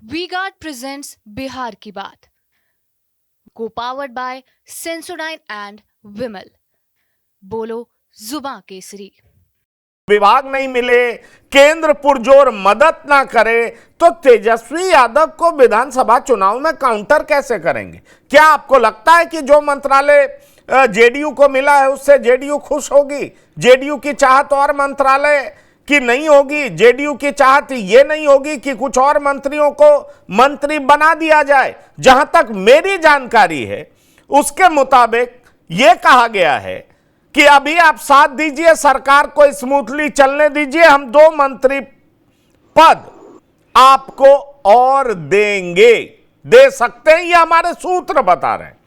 V-Guard presents Bihar की बात, को पावर्ड बाय सेंसोडाइन एंड विमल। बोलो जुबां केसरी। विभाग नहीं मिले, केंद्र पुरजोर मदद ना करे तो तेजस्वी यादव को विधानसभा चुनाव में काउंटर कैसे करेंगे? क्या आपको लगता है कि जो मंत्रालय जेडीयू को मिला है उससे जेडीयू खुश होगी? जेडीयू की चाहत और मंत्रालय की नहीं होगी। जेडीयू की चाहत ये नहीं होगी कि कुछ और मंत्रियों को मंत्री बना दिया जाए। जहां तक मेरी जानकारी है उसके मुताबिक यह कहा गया है कि अभी आप साथ दीजिए, सरकार को स्मूथली चलने दीजिए, हम 2 मंत्री पद आपको और देंगे, दे सकते हैं, ये हमारे सूत्र बता रहे हैं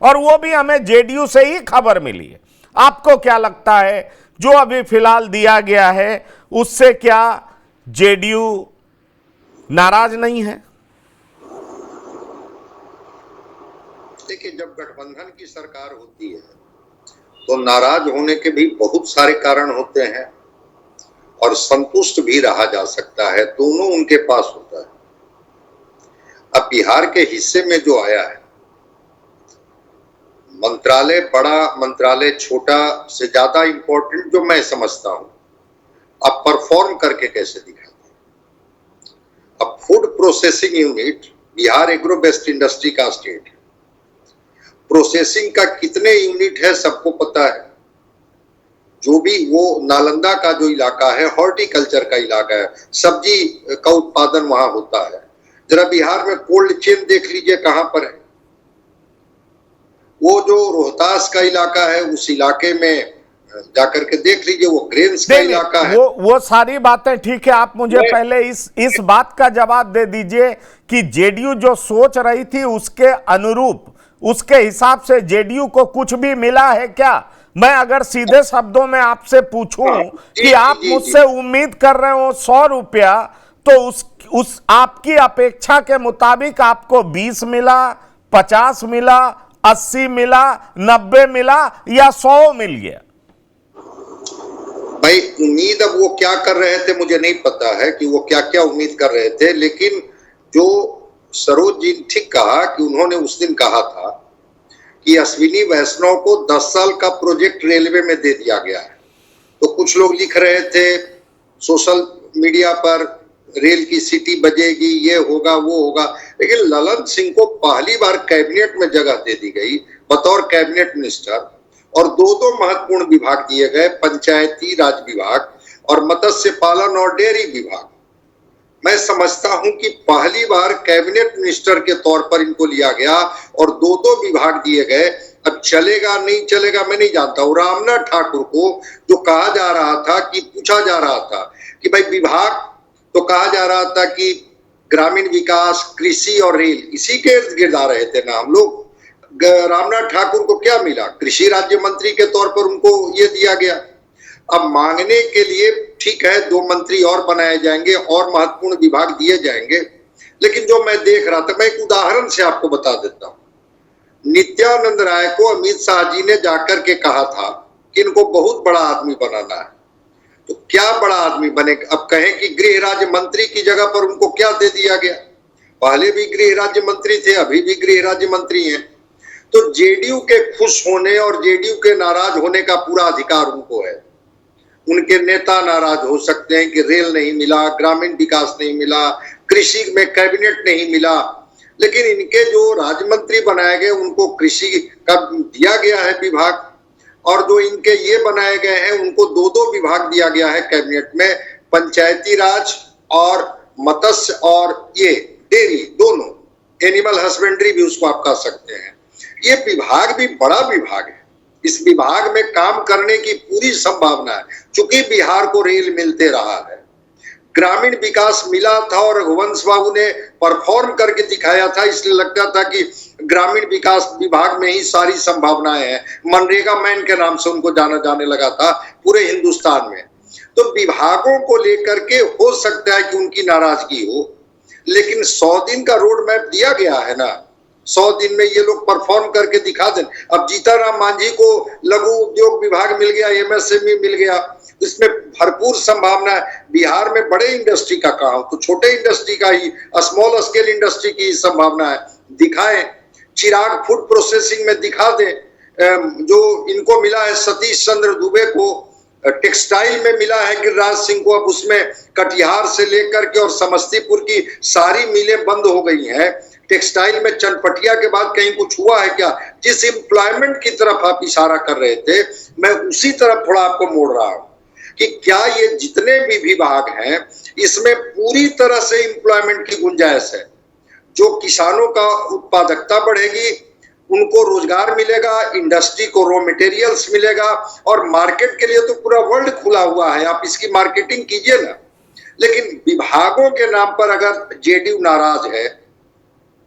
और वो भी हमें जेडीयू से ही खबर मिली है। आपको क्या लगता है जो अभी फिलहाल दिया गया है उससे क्या जेडीयू नाराज नहीं है? देखिए, जब गठबंधन की सरकार होती है तो नाराज होने के भी बहुत सारे कारण होते हैं और संतुष्ट भी रहा जा सकता है, दोनों उनके पास होता है। अब बिहार के हिस्से में जो आया है, मंत्रालय बड़ा मंत्रालय छोटा से ज्यादा इंपॉर्टेंट जो मैं समझता हूं, अब परफॉर्म करके कैसे दिखाते। अब food processing unit, Bihar agro based industry का स्टेट है, प्रोसेसिंग का कितने यूनिट है सबको पता है। जो भी वो नालंदा का जो इलाका है हॉर्टिकल्चर का इलाका है, सब्जी का उत्पादन वहां होता है। जरा बिहार में कोल्ड चेन देख लीजिए कहां पर है। वो जो रोहतास का इलाका है उस इलाके में जाकर के देख लीजिए, वो ग्रेन्स का इलाका है। वो सारी बातें ठीक है। आप मुझे पहले इस बात का जवाब दे दीजिए कि जेडीयू जो सोच रही थी उसके अनुरूप, उसके हिसाब से जेडीयू को कुछ भी मिला है क्या? मैं अगर सीधे शब्दों में आपसे पूछूं कि आप मुझसे उम्मीद कर रहे हो 100 रुपया, तो उस आपकी अपेक्षा के मुताबिक आपको 20 मिला, 50 मिला, 80 मिला, 90 मिला या 100 मिल गया? भाई, उम्मीद अब वो क्या कर रहे थे मुझे नहीं पता है कि वो क्या क्या उम्मीद कर रहे थे, लेकिन जो सरोज जी ठीक कहा कि उन्होंने उस दिन कहा था कि अश्विनी वैष्णव को 10 साल का प्रोजेक्ट रेलवे में दे दिया गया है। तो कुछ लोग लिख रहे थे सोशल मीडिया पर, रेल की सीटी बजेगी, ये होगा वो होगा, लेकिन ललन सिंह को पहली बार कैबिनेट में जगह दे दी गई बतौर कैबिनेट मिनिस्टर और 2 महत्वपूर्ण विभाग दिए गए, पंचायती राज विभाग और मत्स्य पालन और डेयरी विभाग। मैं समझता हूं कि पहली बार कैबिनेट मिनिस्टर के तौर पर इनको लिया गया और 2 विभाग दिए गए। अब चलेगा नहीं चलेगा मैं नहीं जानता। और रामनाथ ठाकुर को जो कहा जा रहा था कि पूछा जा रहा था कि भाई विभाग, तो कहा जा रहा था कि ग्रामीण विकास, कृषि और रेल, इसी के इर्द गिर्द आ रहे थे ना हम लोग। रामनाथ ठाकुर को क्या मिला? कृषि राज्य मंत्री के तौर पर उनको ये दिया गया। अब मांगने के लिए ठीक है 2 मंत्री और बनाए जाएंगे और महत्वपूर्ण विभाग दिए जाएंगे, लेकिन जो मैं देख रहा था, मैं एक उदाहरण से आपको बता देता हूं। नित्यानंद राय को अमित शाह जी ने जाकर के कहा था कि इनको बहुत बड़ा आदमी बनाना है। तो क्या बड़ा आदमी बने? अब कहें कि गृह राज्य मंत्री की जगह पर उनको क्या दे दिया गया? पहले भी गृह राज्य मंत्री थे, अभी भी गृह राज्य मंत्री हैं। तो जेडीयू के खुश होने और जेडीयू के नाराज होने का पूरा अधिकार उनको है। उनके नेता नाराज हो सकते हैं कि रेल नहीं मिला, ग्रामीण विकास नहीं मिला, कृषि में कैबिनेट नहीं मिला, लेकिन इनके जो राज्य मंत्री बनाए गए उनको कृषि का दिया गया है विभाग, और जो इनके ये बनाए गए हैं उनको 2 विभाग दिया गया है कैबिनेट में, पंचायती राज और मत्स्य और ये डेयरी, दोनों, एनिमल हस्बेंड्री भी उसको आप कह सकते हैं। ये विभाग भी बड़ा विभाग है। इस विभाग में काम करने की पूरी संभावना है, चूंकि बिहार को रेल मिलते रहा है, ग्रामीण विकास मिला था और रघुवंश बाबू ने परफॉर्म करके दिखाया था, इसलिए लगता था कि ग्रामीण विकास विभाग में ही सारी संभावनाएं हैं। मनरेगा मैन के नाम से उनको जाना जाने लगा था पूरे हिंदुस्तान में। तो विभागों को लेकर के हो सकता है कि उनकी नाराजगी हो, लेकिन 100 दिन का रोड मैप दिया गया है ना, 100 दिन में ये लोग परफॉर्म करके दिखा दें। अब जीताराम मांझी को लघु उद्योग विभाग मिल गया, एमएसएमई मिल गया, इसमें भरपूर संभावना है। बिहार में बड़े इंडस्ट्री का कहा तो छोटे इंडस्ट्री का ही, स्मॉल स्केल इंडस्ट्री की संभावना है, दिखाएं। चिराग फूड प्रोसेसिंग में दिखा दें। जो इनको मिला है सतीश चंद्र दुबे को, टेक्सटाइल में मिला है गिरिराज सिंह को, अब उसमें कटिहार से लेकर के और समस्तीपुर की सारी मिलें बंद हो गई हैं। टेक्सटाइल में चनपटिया के बाद कहीं कुछ हुआ है क्या? जिस एम्प्लॉयमेंट की तरफ आप इशारा कर रहे थे, मैं उसी तरफ थोड़ा आपको मोड़ रहा हूं कि क्या ये जितने भी विभाग हैं इसमें पूरी तरह से एम्प्लॉयमेंट की गुंजाइश है। जो किसानों का उत्पादकता बढ़ेगी, उनको रोजगार मिलेगा, इंडस्ट्री को रॉ मटेरियल्स मिलेगा, और मार्केट के लिए तो पूरा वर्ल्ड खुला हुआ है, आप इसकी मार्केटिंग कीजिए ना। लेकिन विभागों के नाम पर अगर जेडीयू नाराज है,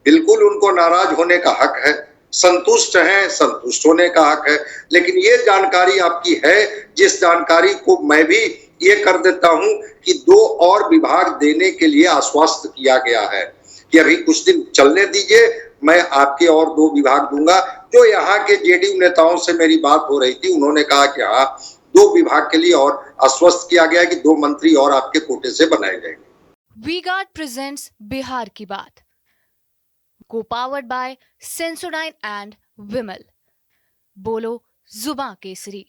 बिल्कुल उनको नाराज होने का हक है, संतुष्ट हैं, संतुष्ट होने का हक है। लेकिन ये जानकारी आपकी है, जिस जानकारी को मैं भी ये कर देता हूं कि 2 और विभाग देने के लिए आश्वस्त किया गया है कि अभी कुछ दिन चलने दीजिए, मैं आपके और 2 विभाग दूंगा। जो यहाँ के जेडीयू नेताओं से मेरी बात हो रही थी, उन्होंने कहा कि हाँ 2 विभाग के लिए और आश्वस्त किया गया कि 2 मंत्री और आपके कोटे से बनाए जाएंगे। वी-गार्ड प्रेजेंट्स बिहार की बात, co-powered by Sensodyne and Vimal. बोलो जुबां केसरी।